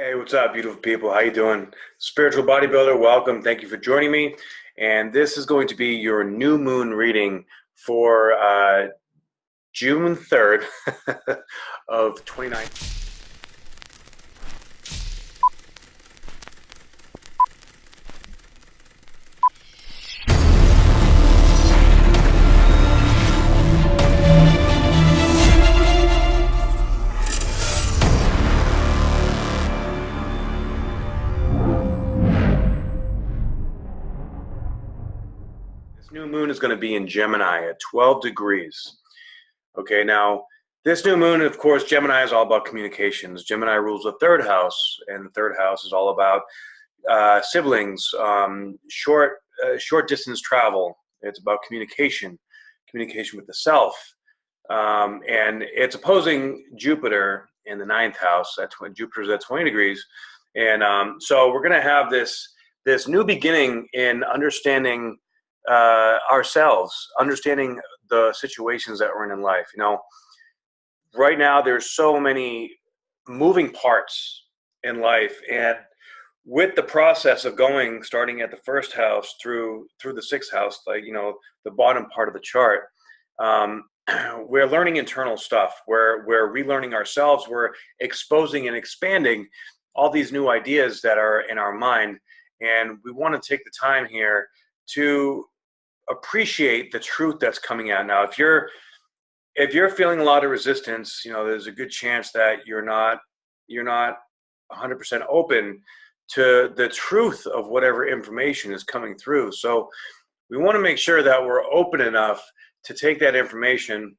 Hey, what's up, beautiful people? How you doing? Spiritual bodybuilder, welcome. Thank you for joining me. And this is going to be your new moon reading for June 3rd of 2019. This new moon is going to be in Gemini at 12 degrees. Okay, now this new moon, of course, Gemini is all about communications. Gemini rules the third house, and the third house is all about siblings, short distance travel. It's about communication with the self, and it's opposing Jupiter in the ninth house. Jupiter's at 20 degrees, and so we're going to have this new beginning in understanding ourselves, understanding the situations that we're in life. Right now there's so many moving parts in life, and with the process of starting at the first house through the sixth house, like the bottom part of the chart, um, we're learning internal stuff. We're relearning ourselves. We're exposing and expanding all these new ideas that are in our mind, and we want to take the time here to appreciate the truth that's coming out. Now, if you're feeling a lot of resistance, there's a good chance that you're not 100% open to the truth of whatever information is coming through. So we want to make sure that we're open enough to take that information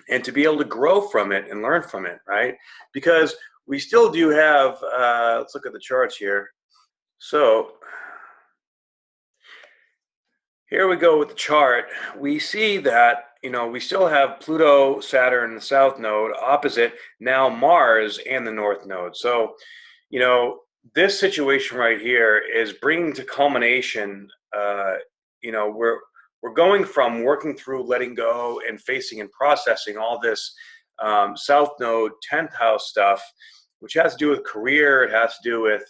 and to be able to grow from it and learn from it, right? Because we still do have, let's look at the charts here. So here we go with the chart. We see that, we still have Pluto, Saturn, the south node opposite now Mars and the north node. So, this situation right here is bringing to culmination, we're going from working through letting go and facing and processing all this south node 10th house stuff, which has to do with career. It has to do with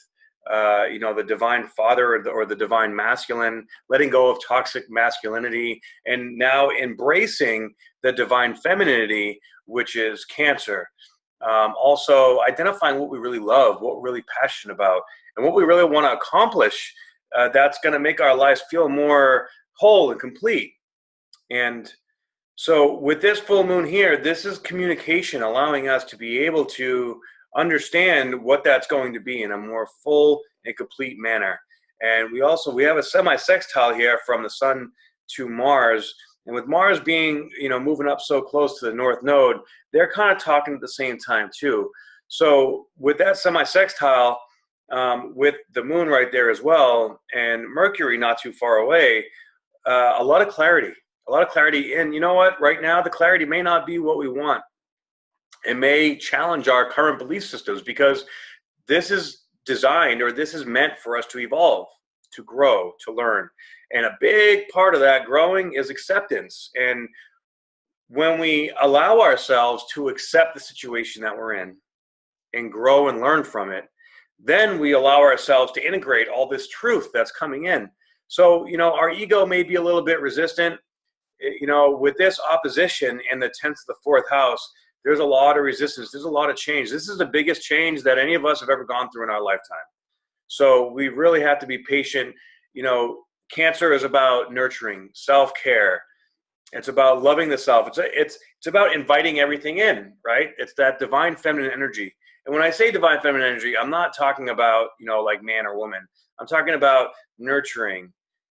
the divine father or the divine masculine, letting go of toxic masculinity, and now embracing the divine femininity, which is Cancer. Also identifying what we really love, what we're really passionate about, and what we really want to accomplish, that's going to make our lives feel more whole and complete. And so with this full moon here, this is communication, allowing us to be able to understand what that's going to be in a more full and complete manner. And we have a semi-sextile here from the sun to Mars. And with Mars being, moving up so close to the north node, they're kind of talking at the same time too. So with that semi-sextile, with the moon right there as well, and Mercury not too far away, a lot of clarity. And you know what? Right now, the clarity may not be what we want. It may challenge our current belief systems, because this is designed, or this is meant for us to evolve, to grow, to learn. And a big part of that growing is acceptance. And when we allow ourselves to accept the situation that we're in and grow and learn from it, then we allow ourselves to integrate all this truth that's coming in. So, our ego may be a little bit resistant. With this opposition in the 10th to the fourth house, there's a lot of resistance. There's a lot of change. This is the biggest change that any of us have ever gone through in our lifetime. So we really have to be patient. Cancer is about nurturing, self-care. It's about loving the self. It's about inviting everything in, right? It's that divine feminine energy. And when I say divine feminine energy, I'm not talking about, like man or woman. I'm talking about nurturing,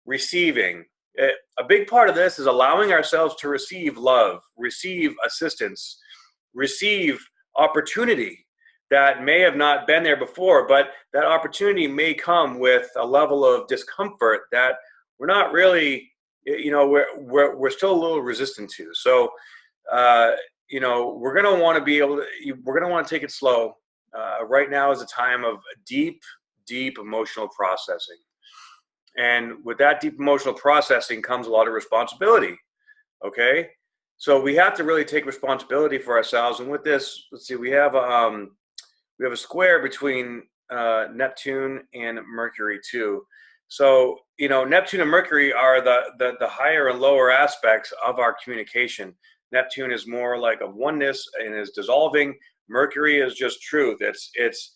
receiving. A big part of this is allowing ourselves to receive love, receive assistance, receive opportunity that may have not been there before, but that opportunity may come with a level of discomfort that we're not really, we're still a little resistant to. So, we're going to want to take it slow. Right now is a time of deep emotional processing. And with that deep emotional processing comes a lot of responsibility. Okay. So we have to really take responsibility for ourselves. And with this, let's see, we have we have a square between Neptune and Mercury too. So, you know, Neptune and Mercury are the higher and lower aspects of our communication. Neptune is more like a oneness and is dissolving. Mercury is just truth. It's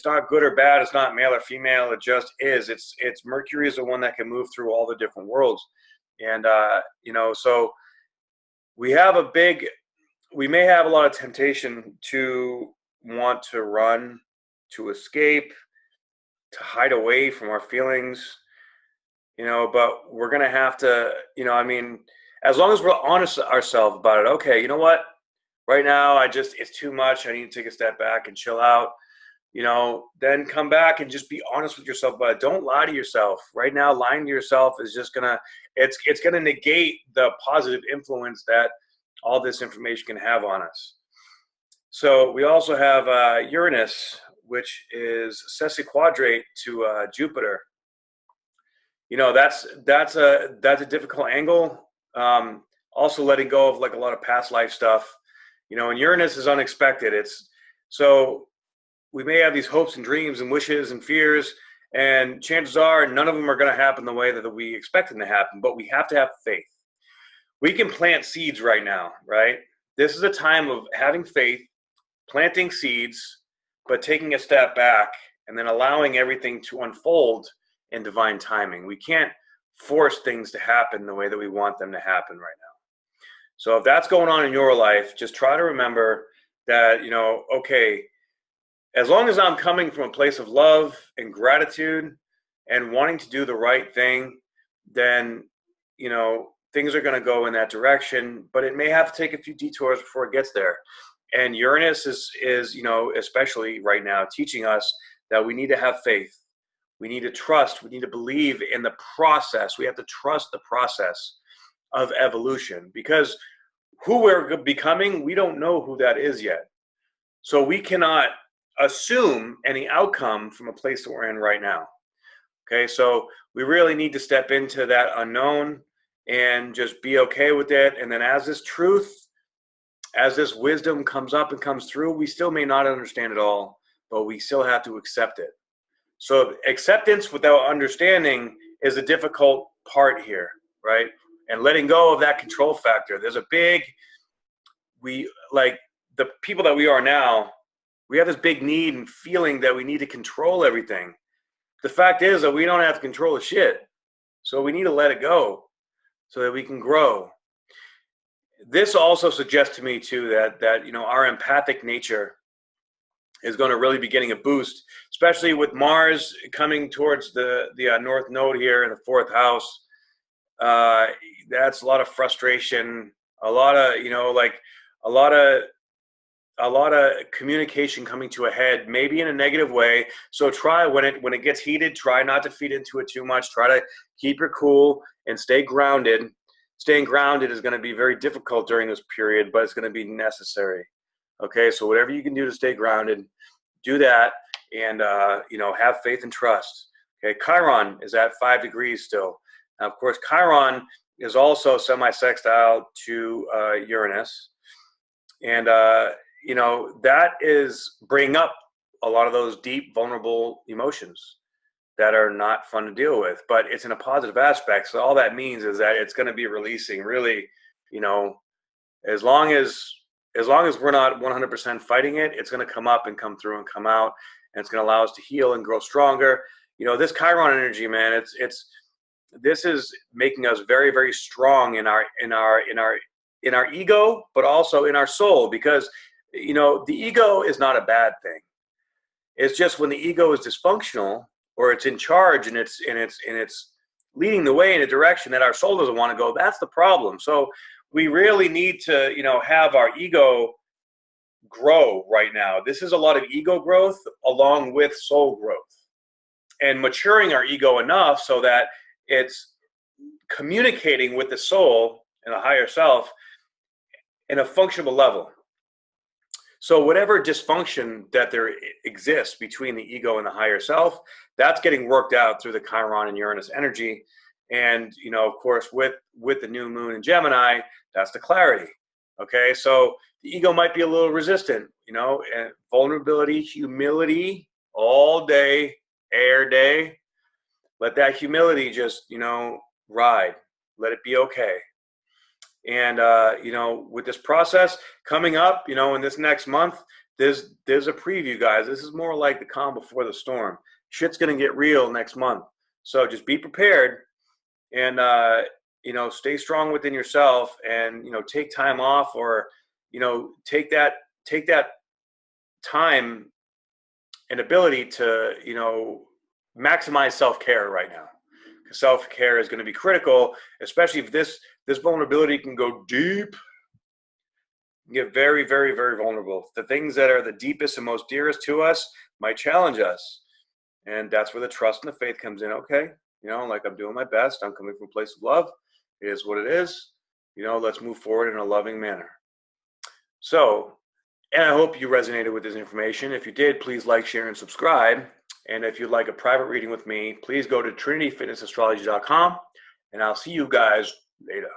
not good or bad. It's not male or female. It just is. It's Mercury is the one that can move through all the different worlds. And, you know, so we may have a lot of temptation to want to run, to escape, to hide away from our feelings, you know, but we're going to have to, you know, I mean, as long as we're honest ourselves about it, okay, you know what, right now, it's too much. I need to take a step back and chill out, you know, then come back and just be honest with yourself about it. Don't lie to yourself. Right now, lying to yourself is just it's going to negate the positive influence that all this information can have on us. So we also have Uranus, which is sesquiquadrate to Jupiter. You know, that's a difficult angle. Also letting go of like a lot of past life stuff. You know, and Uranus is unexpected. So we may have these hopes and dreams and wishes and fears, and chances are none of them are going to happen the way that we expect them to happen, but we have to have faith. We can plant seeds right now, right? This is a time of having faith, planting seeds, but taking a step back and then allowing everything to unfold in divine timing. We can't force things to happen the way that we want them to happen right now. So if that's going on in your life, just try to remember that, you know, okay, as long as I'm coming from a place of love and gratitude and wanting to do the right thing, then, you know, things are going to go in that direction, but it may have to take a few detours before it gets there. And Uranus is, you know, especially right now, teaching us that we need to have faith. We need to trust. We need to believe in the process. We have to trust the process of evolution, because who we're becoming, we don't know who that is yet. So we cannot assume any outcome from a place that we're in right now. Okay, so we really need to step into that unknown and just be okay with it. And then as this truth, as this wisdom comes up and comes through, we still may not understand it all, but we still have to accept it. So acceptance without understanding is a difficult part here, right? And letting go of that control factor. There's a big, like the people that we are now, we have this big need and feeling that we need to control everything. The fact is that we don't have to control the shit. So we need to let it go so that we can grow. This also suggests to me too that you know, our empathic nature is going to really be getting a boost, especially with Mars coming towards the North Node here in the 4th house. That's a lot of frustration, a lot of, you know, like a lot of communication coming to a head, maybe in a negative way. So try, when it gets heated, try not to feed into it too much. Try to keep your cool and stay grounded. Staying grounded is going to be very difficult during this period, but it's going to be necessary. Okay, so whatever you can do to stay grounded, do that, and you know, have faith and trust. Okay, Chiron is at 5 degrees still. Now, of course, Chiron is also semi-sextile to Uranus, and you know, that is bringing up a lot of those deep, vulnerable emotions that are not fun to deal with, but it's in a positive aspect. So all that means is that it's going to be releasing, really, you know, as long as we're not 100% fighting it, it's going to come up and come through and come out, and it's going to allow us to heal and grow stronger. You know, this Chiron energy, man, this is making us very, very strong in our ego, but also in our soul, because, you know, the ego is not a bad thing. It's just when the ego is dysfunctional, or it's in charge and it's leading the way in a direction that our soul doesn't want to go, that's the problem. So we really need to, you know, have our ego grow right now. This is a lot of ego growth along with soul growth, and maturing our ego enough so that it's communicating with the soul and the higher self in a functional level. So whatever dysfunction that there exists between the ego and the higher self, that's getting worked out through the Chiron and Uranus energy. And, you know, of course, with the new moon in Gemini, that's the clarity. Okay, so the ego might be a little resistant. you know, and vulnerability, humility all day, air day. Let that humility just, you know, ride. Let it be okay. And, you know, with this process coming up, you know, in this next month, there's a preview, guys. This is more like the calm before the storm. Shit's going to get real next month. So just be prepared and, you know, stay strong within yourself and, you know, take time off or, you know, take that time and ability to, you know, maximize self-care right now. Self-care is going to be critical, especially if this vulnerability can go deep, get very, very, very vulnerable. The things that are the deepest and most dearest to us might challenge us. And that's where the trust and the faith comes in. Okay, you know, like I'm doing my best. I'm coming from a place of love. It is what it is. You know, let's move forward in a loving manner. So, and I hope you resonated with this information. If you did, please like, share, and subscribe. And if you'd like a private reading with me, please go to trinityfitnessastrology.com, and I'll see you guys later.